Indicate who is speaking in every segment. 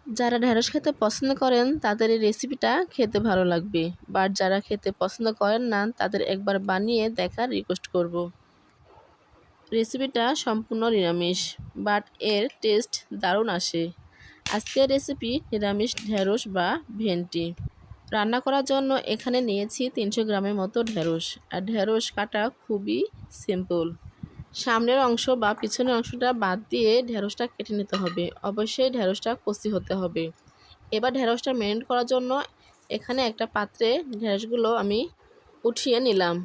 Speaker 1: যারা ঢেঁড়স খেতে পছন্দ করেন তাদের এই রেসিপিটা খেতে ভালো লাগবে, বাট যারা খেতে পছন্দ করেন না তাদের একবার বানিয়ে দেখার রিকোয়েস্ট করব। রেসিপিটা সম্পূর্ণ নিরামিষ, বাট এর টেস্ট দারুণ আসে। আজকের রেসিপি নিরামিষ ঢেঁড়স বা ভেন্টি। রান্না করার জন্য এখানে নিয়েছি 300 গ্রামের মতো ঢেঁড়স। আর ঢেঁড়স কাটা খুবই সিম্পল। সামনের অংশ বা পিছনের অংশটা বাদ দিয়ে ঢেঁড়সটা কেটে নিতে হবে। অবশ্যই ঢেঁড়সটা কচি হতে হবে। এবার ঢেঁড়সটা ম্যারিনেট করার জন্য এখানে একটা পাত্রে ঢেঁড়সগুলো আমি উঠিয়ে নিলাম।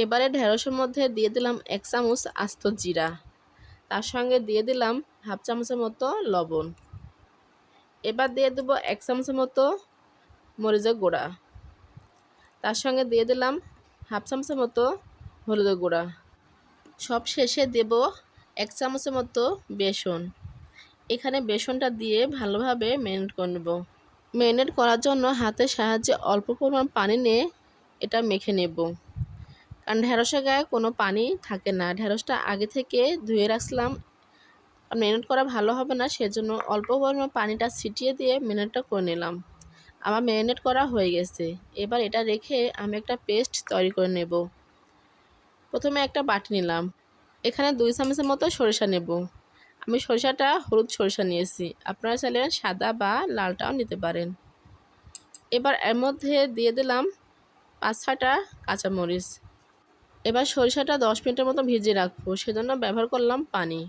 Speaker 1: এবারে ঢেঁড়সের মধ্যে দিয়ে দিলাম 1 চামচ আস্ত জিরা, তার সঙ্গে দিয়ে দিলাম হাফ চামচের মতো লবণ। এবার দিয়ে দেবো 1 চামচের মতো মরিচের গুঁড়া, তার সঙ্গে দিয়ে দিলাম হাফ চামচের মতো হলুদের গুঁড়া। সব শেষে দেব 1 চামচের মতো বেসন। এখানে বেসনটা দিয়ে ভালোভাবে ম্যারিনেট করে নেব। ম্যারিনেট করার জন্য হাতের সাহায্যে অল্প পরিমাণ পানি নিয়ে এটা মেখে নেব, কারণ ঢেঁড়সের গায়ে কোনো পানি থাকে না। ঢেঁড়সটা আগে থেকে ধুয়ে রাখলাম, ম্যারিনেট করা ভালো হবে না, সেজন্য অল্প পরিমাণ পানিটা ছিটিয়ে দিয়ে ম্যারিনেটটা করে নিলাম। আমার ম্যারিনেট করা হয়ে গেছে। এবার এটা রেখে আমি একটা পেস্ট তৈরি করে নেব। প্রথমে একটা বাটি নিলাম, এখানে 2 চামচের মতো সরিষা নেব। আমি সরিষাটা হলুদ সরিষা নিয়েছি, আপনারা চাইলে সাদা বা লালটাও নিতে পারেন। এবার এর মধ্যে দিয়ে দিলাম 5-6টা কাঁচামরিচ। এবার সরিষাটা 10 মিনিটের মতো ভিজিয়ে রাখবো, সেজন্য ব্যবহার করলাম পানি।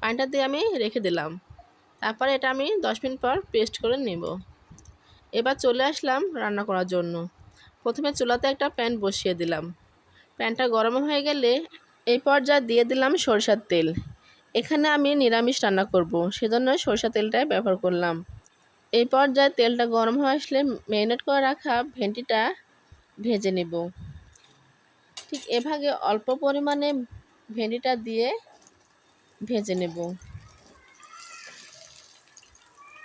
Speaker 1: পানিটা দিয়ে আমি রেখে দিলাম। তারপরে এটা আমি 10 মিনিট পর পেস্ট করে নেব। এবার চলে আসলাম রান্না করার জন্য। প্রথমে চুলাতে একটা প্যান বসিয়ে দিলাম। প্যানটা গরম হয়ে গেলে এই পর্যায়ে দিয়ে দিলাম সরিষার তেল। এখানে আমি নিরামিষ রান্না করব, সেজন্য সরিষা তেলটাই ব্যবহার করলাম। এই পর্যায়ে তেলটা গরম হয়ে আসলে ম্যারিনেট করে রাখা ভেন্ডিটা ভেজে নেব। ঠিক এভাবে অল্প পরিমাণে ভেন্ডিটা দিয়ে ভেজে নেব,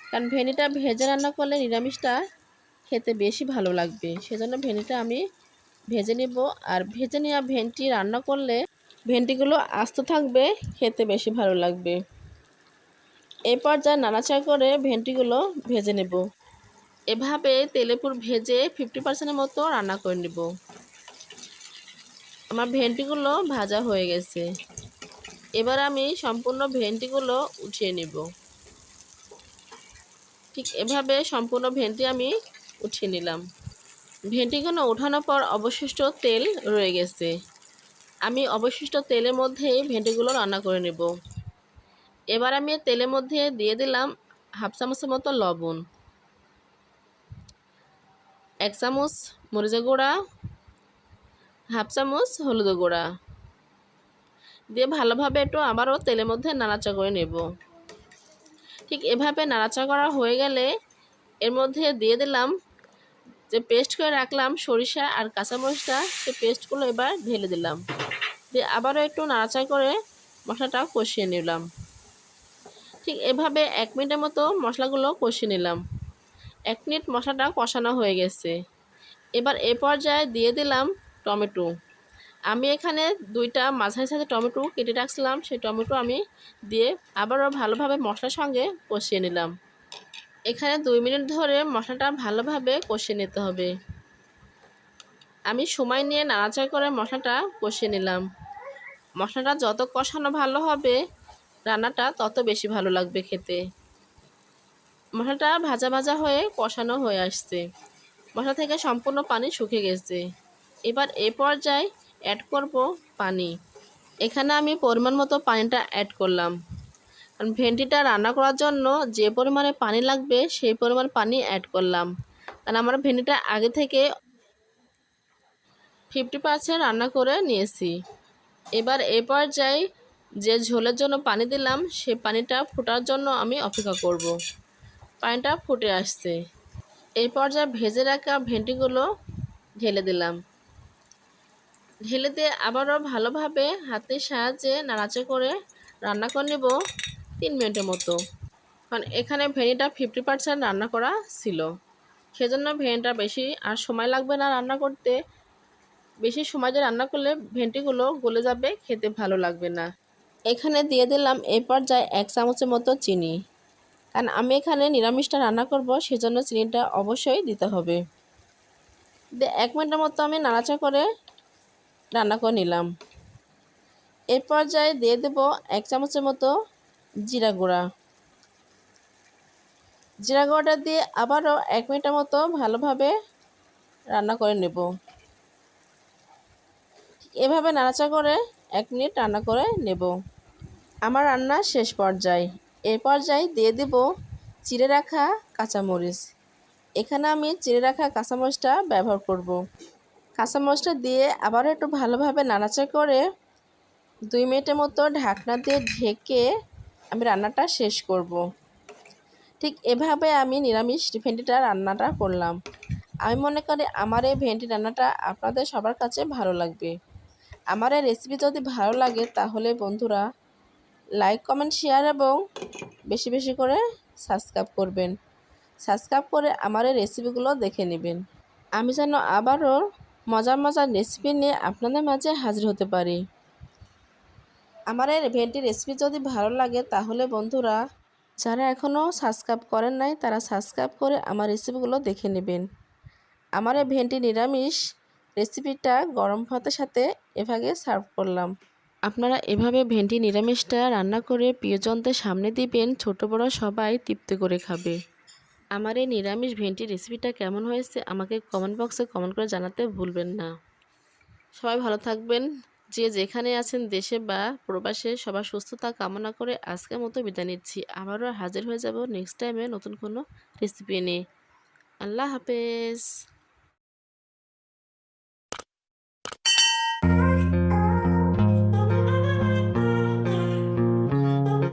Speaker 1: কারণ ভেন্ডিটা ভেজে রান্না করলে নিরামিষটা খেতে বেশি ভালো লাগবে, সেজন্য ভেন্ডিটা আমি ভেজে নেব। আর ভেজে নেওয়া ভেন্ডি রান্না করলে ভেন্ডিগুলো আস্ত থাকবে, খেতে বেশি ভালো লাগবে। এই পর্যায়ে নাড়াচাড়া করে ভেন্ডিগুলো ভেজে নেব। এভাবে তেলে পুরো ভেজে 50% মতো রান্না করে নেব। আমার ভেন্ডিগুলো ভাজা হয়ে গেছে। এবার আমি সম্পূর্ণ ভেন্ডিগুলো উঠিয়ে নেব। ঠিক এভাবে সম্পূর্ণ ভেন্ডি আমি উঠিয়ে নিলাম। ভেন্ডিগুলো ওঠানোর পর অবশিষ্ট তেল রয়ে গেছে। আমি অবশিষ্ট তেলের মধ্যেই ভেন্ডিগুলো রান্না করে নেব। এবার আমি তেলের মধ্যে দিয়ে দিলাম হাফ চামচের মতো লবণ, 1 চামচ মরিচের গুঁড়া, হাফ চামচ হলুদের গুঁড়া দিয়ে ভালোভাবে একটু আবারও তেলের মধ্যে নাড়াচাড়া করে নেব। ঠিক এভাবে নাড়াচাড়া করা হয়ে গেলে এর মধ্যে দিয়ে দিলাম যে পেস্ট করে রাখলাম সরিষা আর কাঁচামরিচটা, সেই পেস্টগুলো এবার ঢেলে দিলাম। দিয়ে আবারও একটু নাড়াচাড়া করে মশলাটা কষিয়ে নিলাম। ঠিক এভাবে 1 মিনিটের মতো মশলাগুলো কষিয়ে নিলাম। 1 মিনিট মশলাটা কষানো হয়ে গেছে। এবার এ পর্যায়ে দিয়ে দিলাম টমেটো। আমি এখানে 2টা মাঝারি সাইজের টমেটো কেটে রাখছিলাম, সেই টমেটো আমি দিয়ে আবারও ভালোভাবে মশলার সঙ্গে কষিয়ে নিলাম। এখানে 2 মিনিট ধরে মশলাটা ভালোভাবে কষিয়ে নিতে হবে। আমি সময় নিয়ে নাড়াচাড়া করে মশলাটা কষিয়ে নিলাম। মশলাটা যত কষানো ভালো হবে রান্নাটা তত বেশি ভালো লাগবে খেতে। মশলাটা ভাজা ভাজা হয়ে কষানো হয়ে আসছে, মশলা থেকে সম্পূর্ণ পানি শুকিয়ে গেছে। এবার এই পর্যায়ে অ্যাড করব পানি। এখানে আমি পরিমাণ মতো পানিটা অ্যাড করলাম, কারণ ভেন্ডিটা রান্না করার জন্য যে পরিমাণে পানি লাগবে সেই পরিমাণ পানি অ্যাড করলাম, কারণ আমার ভেন্ডিটা আগে থেকে 50% রান্না করে নিয়েছি। এবার এই পর্যায়ে যে ঝোলের জন্য পানি দিলাম সেই পানিটা ফোটার জন্য আমি অপেক্ষা করব। পানিটা ফুটে আসছে। এই পর্যায়ে ভেজে রাখা ভেন্ডিগুলো ঢেলে দিলাম। ঢেলে দিয়ে আবারও ভালোভাবে হাতের সাহায্যে নাড়াচাড়া করে রান্না করে নেব 3 মিনিটের মতো, কারণ এখানে ভেন্ডিটা 50% রান্না করা ছিল, সেজন্য ভেন্ডিটা বেশি আর সময় লাগবে না রান্না করতে। বেশি সময় দিয়ে রান্না করলে ভেন্ডিগুলো গলে যাবে, খেতে ভালো লাগবে না। এখানে দিয়ে দিলাম এই পর্যায়ে 1 চামচের মতো চিনি। কারণ আমি এখানে নিরামিষটা রান্না করব, সেজন্য চিনিটা অবশ্যই দিতে হবে। 1 মিনিটের মতো আমি নাড়াচাড়া করে রান্না করে নিলাম। এর পর্যায়ে দিয়ে দেব 1 চামচের মতো জিরা গুঁড়া। জিরা গুঁড়াটা দিয়ে আবারও 1 মিনিটের মতো ভালোভাবে রান্না করে নেব। এভাবে নাড়াচাড়া করে 1 মিনিট রান্না করে নেব। আমার রান্না শেষ পর্যায়ে। এই পর্যায়ে দিয়ে দেব চিড়ে রাখা কাঁচামরিচ। এখানে আমি চিড়ে রাখা কাঁচামরিচটা ব্যবহার করব। কাঁচামরিচটা দিয়ে আবারও একটু ভালোভাবে নাড়াচাড়া করে 2 মিনিটের মতো ঢাকনা দিয়ে ঢেকে আমি রান্নাটা শেষ করব। ঠিক এভাবে আমি নিরামিষ ভেন্ডিটা রান্নাটা করলাম। আমি মনে করি আমার এই ভেন্ডি রান্নাটা আপনাদের সবার কাছে ভালো লাগবে। আমার এই রেসিপি যদি ভালো লাগে তাহলে বন্ধুরা লাইক, কমেন্ট, শেয়ার এবং বেশি বেশি করে সাবস্ক্রাইব করবেন। সাবস্ক্রাইব করে আমার এই রেসিপিগুলো দেখে নেবেন। আমি যেন আবারও মজার মজার রেসিপি নিয়ে আপনাদের মাঝে হাজির হতে পারি। আমার এই ভেন্ডি রেসিপি যদি ভালো লাগে তাহলে বন্ধুরা যারা এখনও সাবস্ক্রাইব করেন নাই তারা সাবস্ক্রাইব করে আমার রেসিপিগুলো দেখে নেবেন। আমার এই ভেন্ডি নিরামিষ রেসিপিটা গরম ভাতের সাথে এভাবে সার্ভ করলাম। আপনারা এভাবে ভেন্ডি নিরামিষটা রান্না করে প্রিয়জনদের সামনে দিবেন, ছোট বড় সবাই তৃপ্তি করে খাবে। আমার এই নিরামিষ ভেন্ডি রেসিপিটা কেমন হয়েছে আমাকে কমেন্ট বক্সে কমেন্ট করে জানাতে ভুলবেন না। সবাই ভালো থাকবেন, যে যেখানে আছেন দেশে বা প্রবাসে সবার সুস্থতা কামনা করে আজকের মতো বিদায় নিচ্ছি। আবারও হাজির হয়ে যাব নেক্সট টাইমে নতুন কোনো রেসিপি নিয়ে। আল্লাহ হাফেজ।